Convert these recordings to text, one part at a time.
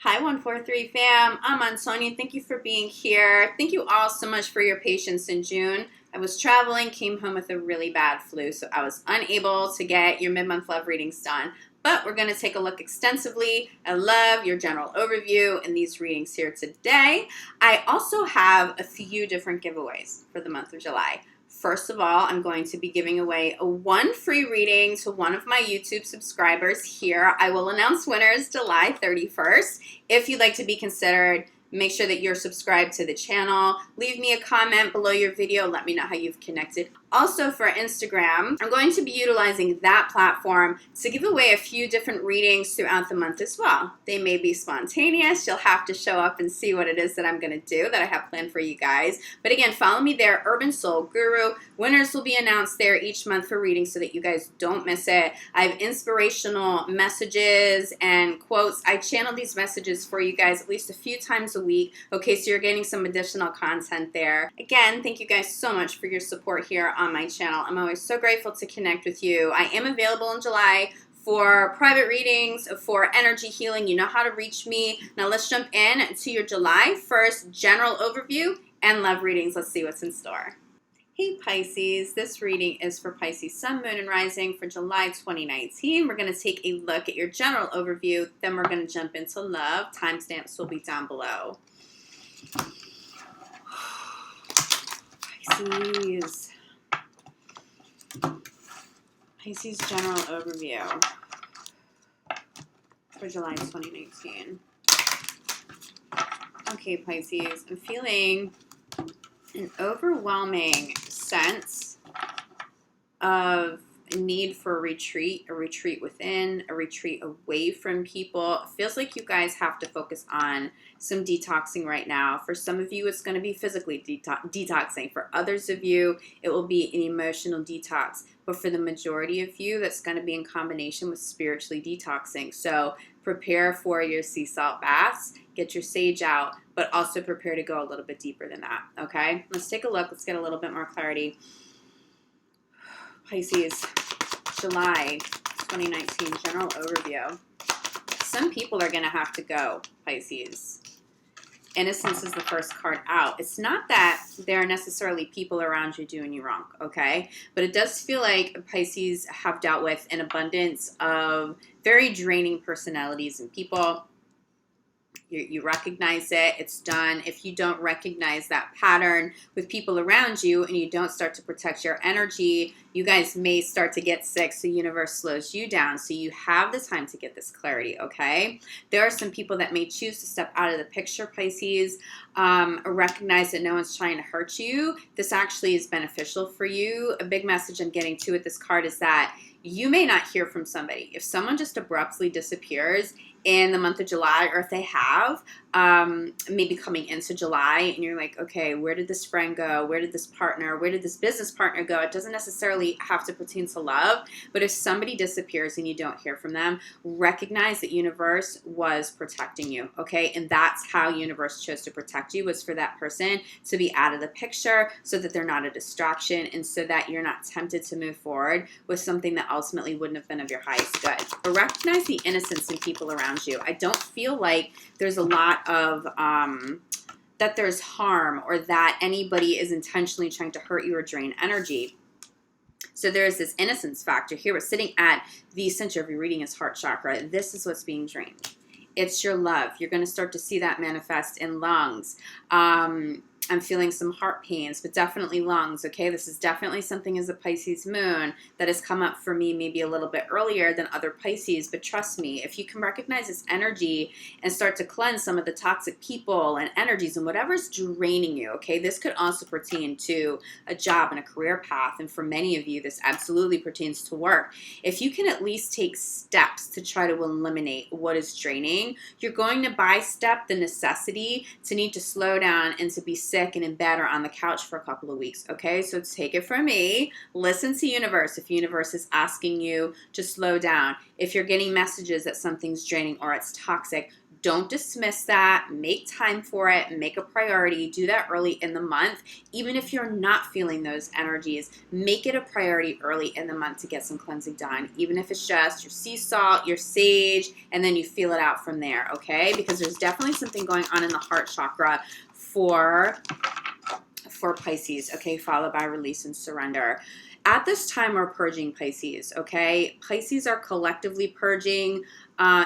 Hi, 143 fam. I'm Antonia. Thank you for being here. Thank you all so much for your patience in June. I was traveling, came home with a really bad flu, so I was unable to get your mid-month love readings done. But we're going to take a look extensively at love, your general overview, in these readings here today. I also have a few different giveaways for the month of July. First of all, I'm going to be giving away one free reading to one of my YouTube subscribers here. I will announce winners July 31st. If you'd like to be considered, make sure that you're subscribed to the channel. Leave me a comment below your video. Let me know how you've connected. Also for Instagram, I'm going to be utilizing that platform to give away a few different readings throughout the month as well. They may be spontaneous. You'll have to show up and see what it is that I'm going to do that I have planned for you guys. But again, follow me there, Urban Soul Guru. Winners will be announced there each month for readings so that you guys don't miss it. I have inspirational messages and quotes. I channel these messages for you guys at least a few times a week. Okay, so you're getting some additional content there. Again, thank you guys so much for your support here on my channel. I'm always so grateful to connect with you. I am available in July for private readings, for energy healing. You know how to reach me. Now let's jump in to your July 1st general overview and love readings. Let's see what's in store. Hey Pisces, this reading is for Pisces Sun, Moon, and Rising for July 2019. We're going to take a look at your general overview, then we're going to jump into love. Timestamps will be down below. Pisces. Pisces general overview for July 2019. Okay, Pisces, I'm feeling an overwhelming sense of a need for a retreat within, a retreat away from people. It feels like you guys have to focus on some detoxing right now. For some of you, it's going to be physically detoxing. For others of you, it will be an emotional detox. But for the majority of you, that's going to be in combination with spiritually detoxing. So prepare for your sea salt baths, get your sage out, but also prepare to go a little bit deeper than that, okay? Let's take a look. Let's get a little bit more clarity. Pisces, July 2019 general overview. Some people are going to have to go, Pisces. Innocence is the first card out. It's not that there are necessarily people around you doing you wrong, okay? But it does feel like Pisces have dealt with an abundance of very draining personalities and people. You recognize it, it's done. If you don't recognize that pattern with people around you and you don't start to protect your energy, you guys may start to get sick, so the universe slows you down. So you have the time to get this clarity, okay? There are some people that may choose to step out of the picture, Pisces. Recognize that no one's trying to hurt you. This actually is beneficial for you. A big message I'm getting to with this card is that you may not hear from somebody. If someone just abruptly disappears in the month of July, or if they have, maybe coming into July, and you're like, okay, where did this friend go? Where did this partner, where did this business partner go? It doesn't necessarily have to pertain to love, but if somebody disappears and you don't hear from them, recognize that universe was protecting you, okay? And that's how universe chose to protect you, was for that person to be out of the picture so that they're not a distraction and so that you're not tempted to move forward with something that ultimately wouldn't have been of your highest good. But recognize the innocence in people around you. I don't feel like there's a lot of that there's harm or that anybody is intentionally trying to hurt you or drain energy. So there is this innocence factor here. We're sitting at the center of your reading is heart chakra. This is what's being drained. It's your love. You're going to start to see that manifest in lungs. I'm feeling some heart pains, but definitely lungs, okay? This is definitely something as a Pisces moon that has come up for me maybe a little bit earlier than other Pisces, but trust me, if you can recognize this energy and start to cleanse some of the toxic people and energies and whatever's draining you, okay? This could also pertain to a job and a career path, and for many of you, this absolutely pertains to work. If you can at least take steps to try to eliminate what is draining, you're going to bystep the necessity to need to slow down and to be sick and in bed or on the couch for a couple of weeks, okay? So take it from me. Listen to universe. If universe is asking you to slow down, if you're getting messages that something's draining or it's toxic, Don't dismiss that. Make time for it. Make a priority. Do that early in the month. Even if you're not feeling those energies, make it a priority early in the month to get some cleansing done. Even if it's just your sea salt, your sage, and then you feel it out from there, okay? Because there's definitely something going on in the heart chakra for Pisces, okay? Followed by release and surrender. At this time, we're purging Pisces, okay? Pisces are collectively purging.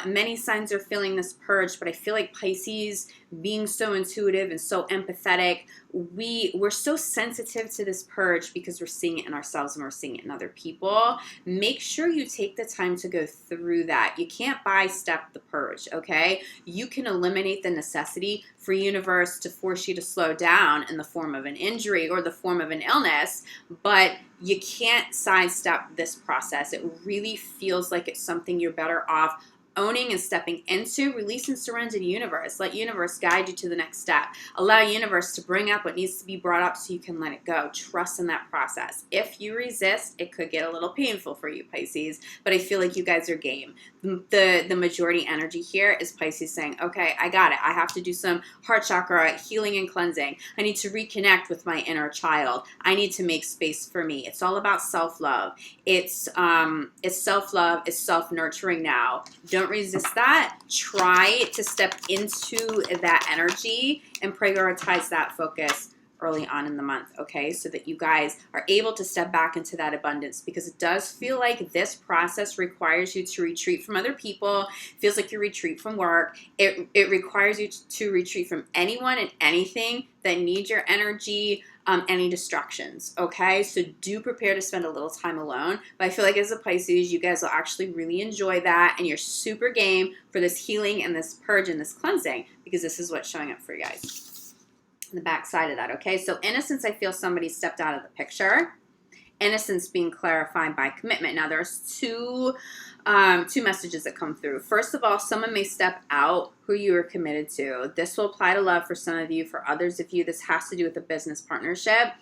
Many signs are feeling this purge, but I feel like Pisces, being so intuitive and so empathetic, we're so sensitive to this purge because we're seeing it in ourselves and we're seeing it in other people. Make sure you take the time to go through that. You can't by-step the purge, okay? You can eliminate the necessity for universe to force you to slow down in the form of an injury or the form of an illness, but you can't sidestep this process. It really feels like it's something you're better off owning and stepping into. Release and surrender to the universe. Let universe guide you to the next step. Allow universe to bring up what needs to be brought up so you can let it go. Trust in that process. If you resist, it could get a little painful for you, Pisces, but I feel like you guys are game. The majority energy here is Pisces saying, okay, I got it. I have to do some heart chakra healing and cleansing. I need to reconnect with my inner child. I need to make space for me. It's all about self-love. It's self-love. It's self-nurturing now. Don't resist that. Try to step into that energy and prioritize that focus early on in the month, okay? So that you guys are able to step back into that abundance, because it does feel like this process requires you to retreat from other people. It feels like you retreat from work. It requires you to retreat from anyone and anything that needs your energy, any distractions, okay? So do prepare to spend a little time alone. But I feel like as a Pisces, you guys will actually really enjoy that, and you're super game for this healing and this purge and this cleansing, because this is what's showing up for you guys. The back side of that, okay? So innocence, I feel somebody stepped out of the picture. Innocence being clarified by commitment. Now there's two messages that come through. First of all, someone may step out who you are committed to. This will apply to love for some of you. For others of you, this has to do with a business partnership.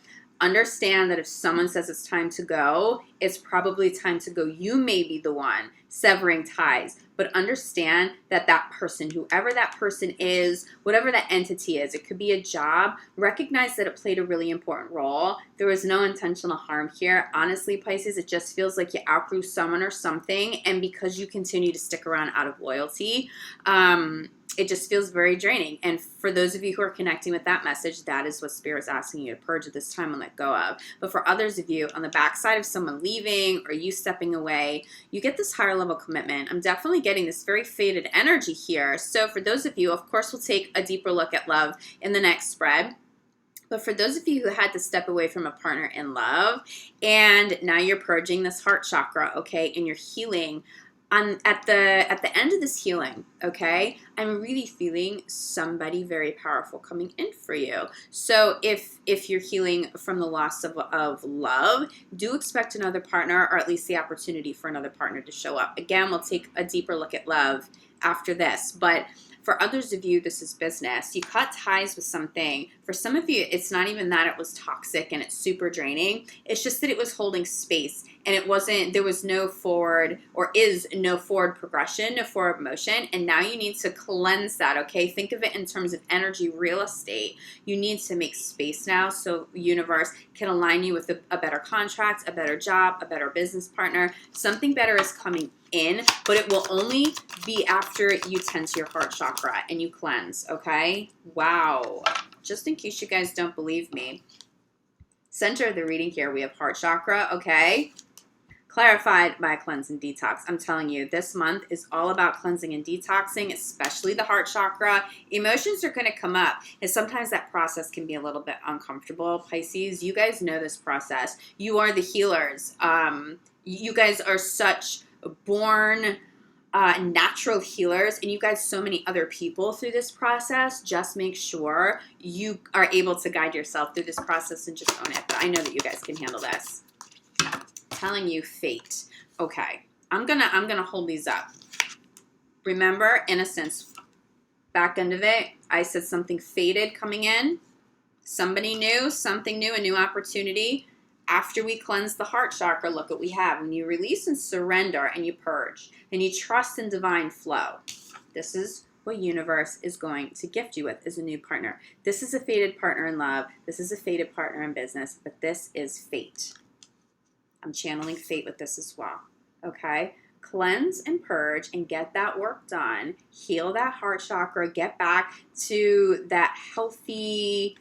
Understand that if someone says it's time to go, it's probably time to go. You may be the one severing ties, but understand that that person, whoever that person is, whatever that entity is, it could be a job, recognize that it played a really important role. There was no intentional harm here. Honestly, Pisces, it just feels like you outgrew someone or something, and because you continue to stick around out of loyalty, it just feels very draining. And for those of you who are connecting with that message, that is what Spirit's asking you to purge at this time and let go of. But for others of you, on the backside of someone leaving or you stepping away, you get this higher level commitment. I'm definitely getting this very faded energy here. So for those of you, of course, we'll take a deeper look at love in the next spread. But for those of you who had to step away from a partner in love, and now you're purging this heart chakra, okay, and you're healing, at the end of this healing, okay, I'm really feeling somebody very powerful coming in for you. So if you're healing from the loss of love, do expect another partner, or at least the opportunity for another partner to show up. Again, we'll take a deeper look at love after this. But for others of you, this is business. You cut ties with something. For some of you, it's not even that it was toxic and it's super draining. It's just that it was holding space, and there was no forward, or is no forward progression, no forward motion, and now you need to cleanse that, okay? Think of it in terms of energy real estate. You need to make space now so universe can align you with a better contract, a better job, a better business partner. Something better is coming in, but it will only be after you tend to your heart chakra and you cleanse, okay? Wow. Just in case you guys don't believe me, center of the reading here, we have heart chakra, okay? Clarified by cleanse and detox. I'm telling you, this month is all about cleansing and detoxing, especially the heart chakra. Emotions are going to come up, and sometimes that process can be a little bit uncomfortable. Pisces, you guys know this process. You are the healers. You guys are such born natural healers, and you guys so many other people through this process. Just make sure you are able to guide yourself through this process and just own it. But I know that you guys can handle this. Telling you fate. Okay, I'm gonna hold these up. Remember, innocence. Back end of it, I said something fated coming in. Somebody new, something new, a new opportunity. After we cleanse the heart chakra, look what we have. When you release and surrender and you purge and you trust in divine flow, this is what universe is going to gift you with is a new partner. This is a fated partner in love. This is a fated partner in business, but this is fate. I'm channeling fate with this as well, okay? Cleanse and purge and get that work done. Heal that heart chakra. Get back to that healthy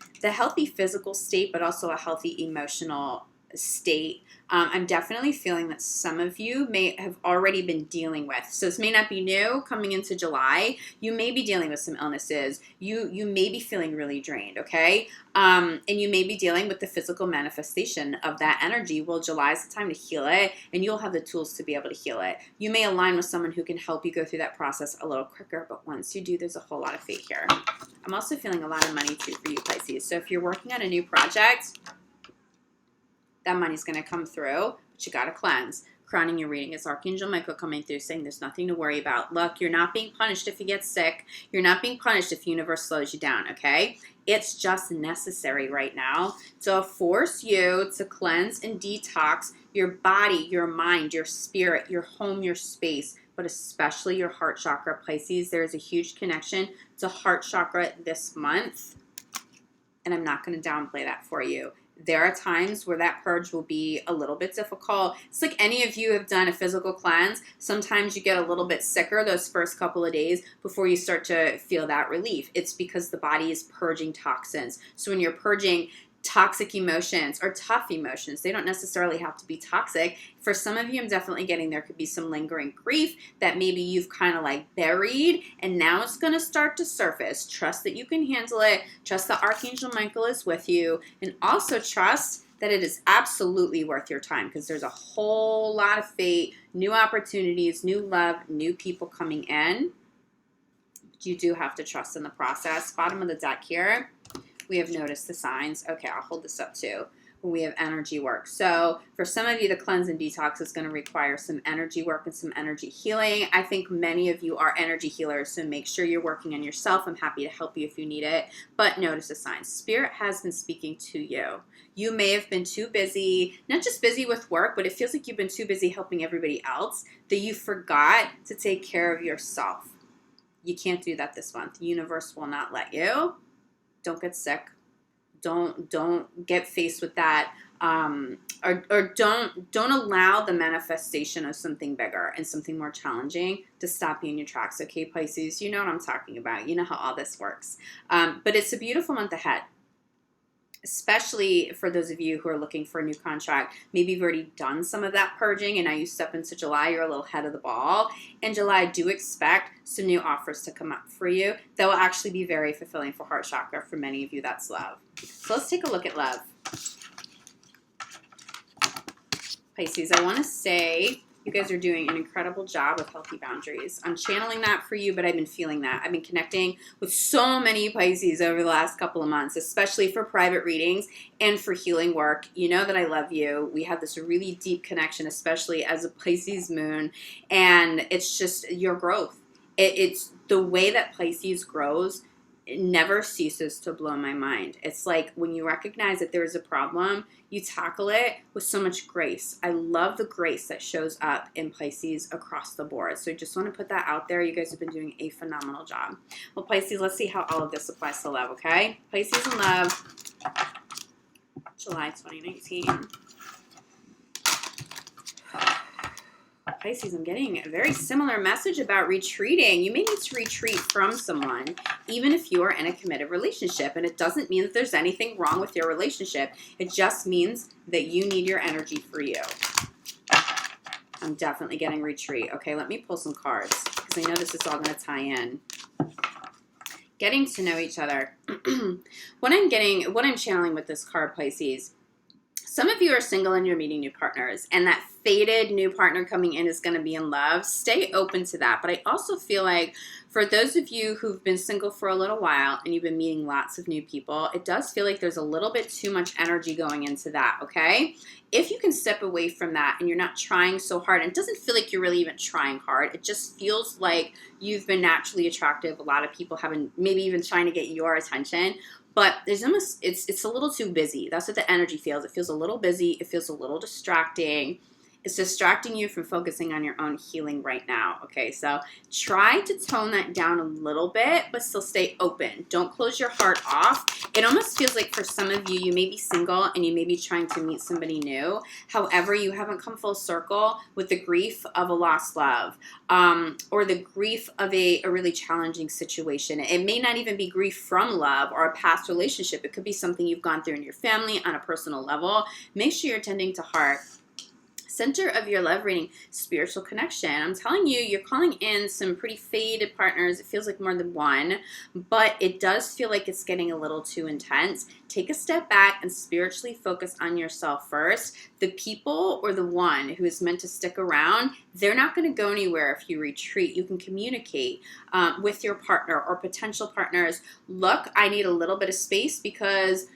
physical state, but also a healthy emotional state. I'm definitely feeling that some of you may have already been dealing with. So this may not be new coming into July. You may be dealing with some illnesses. You may be feeling really drained, okay? And you may be dealing with the physical manifestation of that energy. Well, July is the time to heal it, and you'll have the tools to be able to heal it. You may align with someone who can help you go through that process a little quicker, but once you do, there's a whole lot of fate here. I'm also feeling a lot of money too for you, Pisces. So if you're working on a new project, that money's going to come through, but you got to cleanse. Crowning your reading is Archangel Michael coming through saying there's nothing to worry about. Look, you're not being punished if you get sick. You're not being punished if the universe slows you down, okay? It's just necessary right now to force you to cleanse and detox your body, your mind, your spirit, your home, your space, but especially your heart chakra, Pisces. There's a huge connection to heart chakra this month, and I'm not going to downplay that for you. There are times where that purge will be a little bit difficult. It's like any of you have done a physical cleanse. Sometimes you get a little bit sicker those first couple of days before you start to feel that relief. It's because the body is purging toxins. So when you're purging toxic emotions or tough emotions, they don't necessarily have to be toxic. For some of you, I'm definitely getting there could be some lingering grief that maybe you've kind of like buried, and now it's going to start to surface. Trust that you can handle it. Trust that Archangel Michael is with you, and also trust that it is absolutely worth your time, because there's a whole lot of fate, new opportunities, new love, new people coming in. But you do have to trust in the process. Bottom of the deck here, we have noticed the signs. Okay, I'll hold this up too. We have energy work. So for some of you, the cleanse and detox is going to require some energy work and some energy healing. I think many of you are energy healers, so make sure you're working on yourself. I'm happy to help you if you need it. But notice the signs. Spirit has been speaking to you. You may have been too busy, not just busy with work, but it feels like you've been too busy helping everybody else that you forgot to take care of yourself. You can't do that this month. The universe will not let you. Don't get sick. Don't get faced with that, or don't allow the manifestation of something bigger and something more challenging to stop you in your tracks. Okay, Pisces, you know what I'm talking about. You know how all this works. But it's a beautiful month ahead, especially for those of you who are looking for a new contract. Maybe you've already done some of that purging, and now you step into July, you're a little ahead of the ball. In July, do expect some new offers to come up for you that will actually be very fulfilling for heart chakra. For many of you, that's love. So let's take a look at love. Pisces, I want to say you guys are doing an incredible job with healthy boundaries. I'm channeling that for you, but I've been feeling that. I've been connecting with so many Pisces over the last couple of months, especially for private readings and for healing work. You know that I love you. We have this really deep connection, especially as a Pisces moon, and it's just your growth. It's the way that Pisces grows. It never ceases to blow my mind. It's like when you recognize that there is a problem, you tackle it with so much grace. I love the grace that shows up in Pisces across the board. So I just want to put that out there. You guys have been doing a phenomenal job. Well, Pisces, let's see how all of this applies to love, okay? Pisces in love, July 2019. Pisces, I'm getting a very similar message about retreating. You may need to retreat from someone, even if you are in a committed relationship. And it doesn't mean that there's anything wrong with your relationship. It just means that you need your energy for you. I'm definitely getting retreat. Okay, let me pull some cards, because I know this is all going to tie in. Getting to know each other. What I'm channeling with this card, Pisces, some of you are single and you're meeting new partners, and that fated new partner coming in is going to be in love. Stay open to that. But I also feel like for those of you who've been single for a little while and you've been meeting lots of new people, it does feel like there's a little bit too much energy going into that, okay? If you can step away from that and you're not trying so hard, and it doesn't feel like you're really even trying hard, it just feels like you've been naturally attractive. A lot of people haven't, maybe even trying to get your attention. But there's almost, it's a little too busy. That's what the energy feels. It feels a little busy. It feels a little distracting. It's distracting you from focusing on your own healing right now, okay? So try to tone that down a little bit, but still stay open. Don't close your heart off. It almost feels like for some of you, you may be single and you may be trying to meet somebody new. However, you haven't come full circle with the grief of a lost love, or the grief of a really challenging situation. It may not even be grief from love or a past relationship. It could be something you've gone through in your family on a personal level. Make sure you're tending to heart. Center of your love reading, spiritual connection. I'm telling you, you're calling in some pretty faded partners. It feels like more than one, but it does feel like it's getting a little too intense. Take a step back and spiritually focus on yourself first. The people or the one who is meant to stick around, they're not going to go anywhere if you retreat. You can communicate with your partner or potential partners. Look, I need a little bit of space because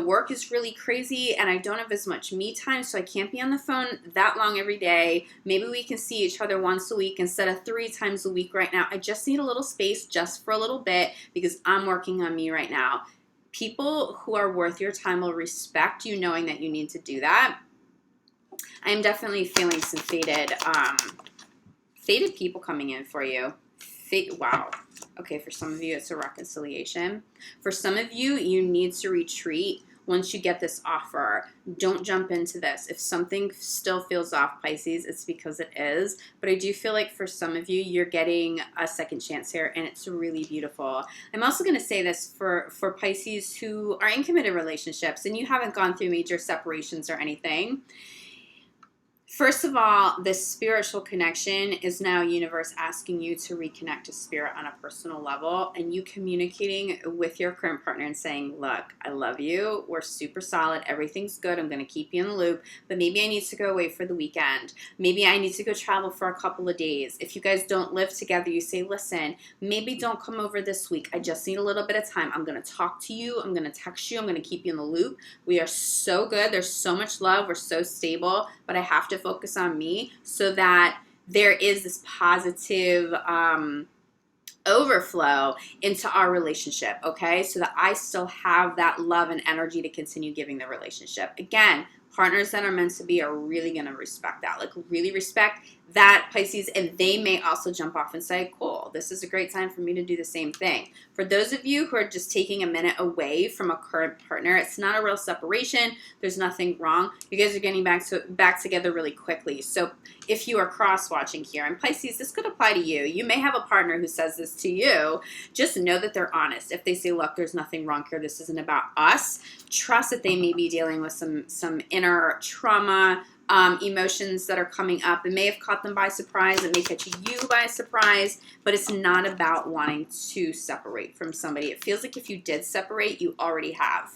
work is really crazy and I don't have as much me time, so I can't be on the phone that long every day. Maybe we can see each other once a week instead of 3 times a week right now. I just need a little space just for a little bit because I'm working on me right now. People who are worth your time will respect you knowing that you need to do that. I'm definitely feeling some faded people coming in for you. Wow. Okay, for some of you, it's a reconciliation. For some of you, you need to retreat once you get this offer. Don't jump into this. If something still feels off, Pisces, it's because it is. But I do feel like for some of you, you're getting a second chance here, and it's really beautiful. I'm also going to say this for Pisces who are in committed relationships, and you haven't gone through major separations or anything. First of all, this spiritual connection is now universe asking you to reconnect to spirit on a personal level, and you communicating with your current partner and saying, look, I love you. We're super solid. Everything's good. I'm going to keep you in the loop, but maybe I need to go away for the weekend. Maybe I need to go travel for a couple of days. If you guys don't live together, you say, listen, maybe don't come over this week. I just need a little bit of time. I'm going to talk to you. I'm going to text you. I'm going to keep you in the loop. We are so good. There's so much love. We're so stable, but I have to focus on me so that there is this positive overflow into our relationship, okay? So that I still have that love and energy to continue giving the relationship. Again, partners that are meant to be are really going to respect that, like really respect that, Pisces, and they may also jump off and say, cool, this is a great time for me to do the same thing. For those of you who are just taking a minute away from a current partner, it's not a real separation. There's nothing wrong. You guys are getting back together really quickly. So if you are cross-watching here, and Pisces, this could apply to you. You may have a partner who says this to you. Just know that they're honest. If they say, look, there's nothing wrong here, this isn't about us, trust that they may be dealing with some inner trauma, emotions that are coming up. It may have caught them by surprise. It may catch you by surprise, but it's not about wanting to separate from somebody. It feels like if you did separate, you already have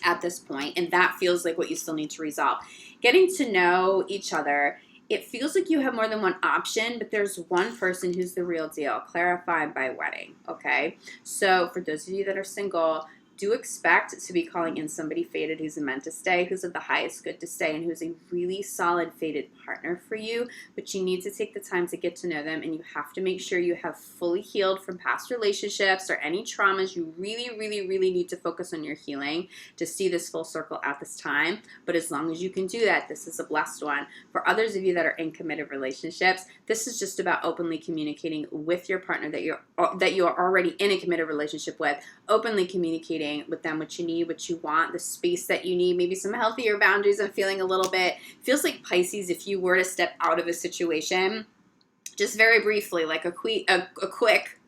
at this point, and that feels like what you still need to resolve. Getting to know each other, it feels like you have more than one option, but there's one person who's the real deal, clarified by wedding, okay? So for those of you that are single, do expect to be calling in somebody faded who's meant to stay, who's of the highest good to stay, and who's a really solid faded partner for you. But you need to take the time to get to know them, and you have to make sure you have fully healed from past relationships or any traumas. You really, really, really need to focus on your healing to see this full circle at this time. But as long as you can do that, this is a blessed one. For others of you that are in committed relationships, this is just about openly communicating with your partner that you are already in a committed relationship with, openly communicating with them what you need, what you want, the space that you need, maybe some healthier boundaries. I'm feeling a little bit, feels like Pisces, if you were to step out of a situation, just very briefly, like a quick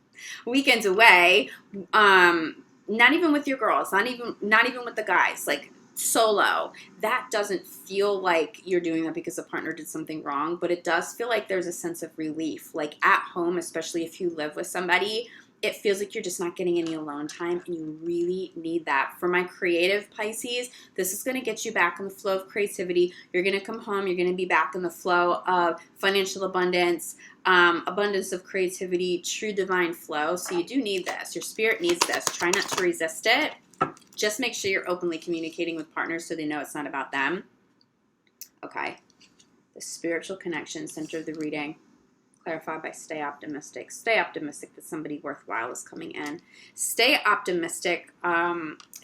weekend away, not even with your girls, not even with the guys, like solo, that doesn't feel like you're doing that because a partner did something wrong, but it does feel like there's a sense of relief. Like at home, especially if you live with somebody, it feels like you're just not getting any alone time, and you really need that. For my creative Pisces, this is going to get you back in the flow of creativity. You're going to come home. You're going to be back in the flow of financial abundance, abundance of creativity, true divine flow. So you do need this. Your spirit needs this. Try not to resist it. Just make sure you're openly communicating with partners so they know it's not about them. Okay. The spiritual connection, center of the reading. Clarified by stay optimistic. Stay optimistic that somebody worthwhile is coming in. Stay optimistic,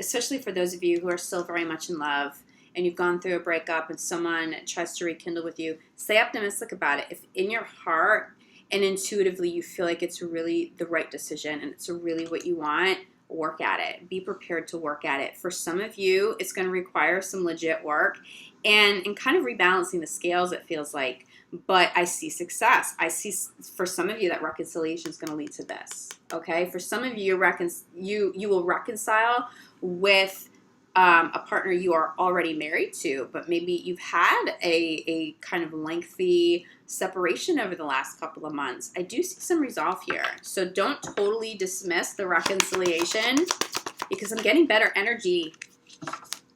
especially for those of you who are still very much in love and you've gone through a breakup and someone tries to rekindle with you, stay optimistic about it. If in your heart and intuitively you feel like it's really the right decision and it's really what you want, work at it. Be prepared to work at it. For some of you, it's going to require some legit work and kind of rebalancing the scales, it feels like. But I see success. I see for some of you that reconciliation is going to lead to this. Okay? For some of you, you will reconcile with a partner you are already married to, but maybe you've had a kind of lengthy separation over the last couple of months. I do see some resolve here. So don't totally dismiss the reconciliation, because I'm getting better energy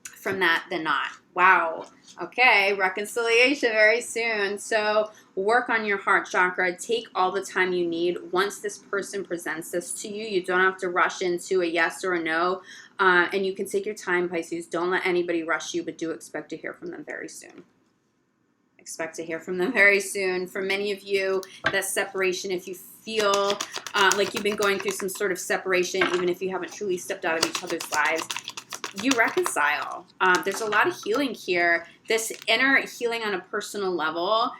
from that than not. Wow. Okay, reconciliation very soon. So work on your heart chakra. Take all the time you need. Once this person presents this to you, you don't have to rush into a yes or a no. And you can take your time, Pisces. Don't let anybody rush you, but do expect to hear from them very soon. Expect to hear from them very soon. For many of you, that separation, if you feel like you've been going through some sort of separation, even if you haven't truly stepped out of each other's lives, you reconcile. There's a lot of healing here. This inner healing on a personal level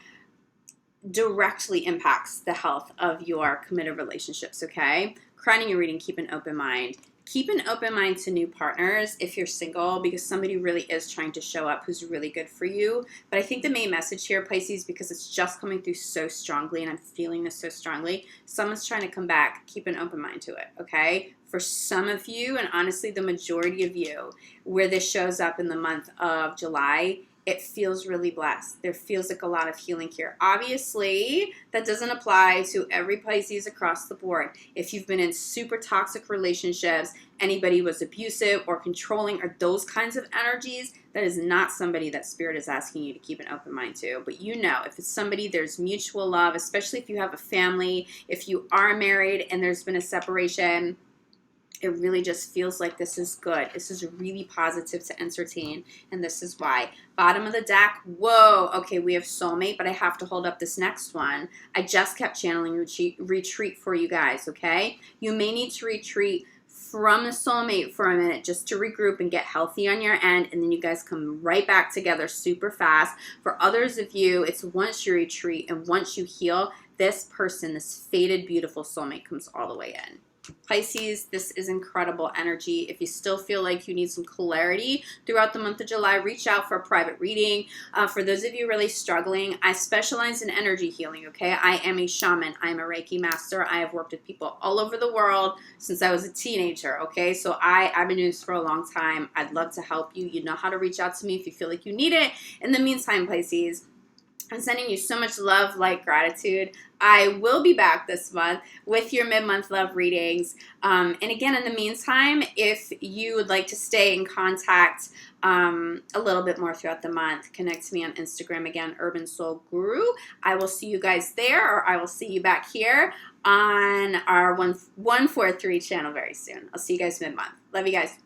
directly impacts the health of your committed relationships, okay? Crowning your reading, keep an open mind. Keep an open mind to new partners if you're single, because somebody really is trying to show up who's really good for you. But I think the main message here, Pisces, because it's just coming through so strongly and I'm feeling this so strongly, someone's trying to come back. Keep an open mind to it, okay? For some of you, and honestly the majority of you, where this shows up in the month of July, it feels really blessed. There feels like a lot of healing here. Obviously, that doesn't apply to every Pisces across the board. If you've been in super toxic relationships, anybody was abusive or controlling or those kinds of energies, that is not somebody that Spirit is asking you to keep an open mind to. But you know, if it's somebody, there's mutual love, especially if you have a family, if you are married and there's been a separation, it really just feels like this is good. This is really positive to entertain, and this is why. Bottom of the deck, whoa, okay, we have soulmate, but I have to hold up this next one. I just kept channeling retreat for you guys, okay? You may need to retreat from the soulmate for a minute just to regroup and get healthy on your end, and then you guys come right back together super fast. For others of you, it's once you retreat and once you heal, this person, this fated, beautiful soulmate comes all the way in. Pisces, this is incredible energy. If you still feel like you need some clarity throughout the month of July, reach out for a private reading. For those of you really struggling, I specialize in energy healing, okay? I am a shaman. I am a Reiki master. I have worked with people all over the world since I was a teenager, okay? So I've been doing this for a long time. I'd love to help you. You know how to reach out to me if you feel like you need it. In the meantime, Pisces, I'm sending you so much love, light, gratitude. I will be back this month with your mid-month love readings. And again, in the meantime, if you would like to stay in contact a little bit more throughout the month, connect to me on Instagram again, Urban Soul Guru. I will see you guys there, or I will see you back here on our 143 channel very soon. I'll see you guys mid-month. Love you guys.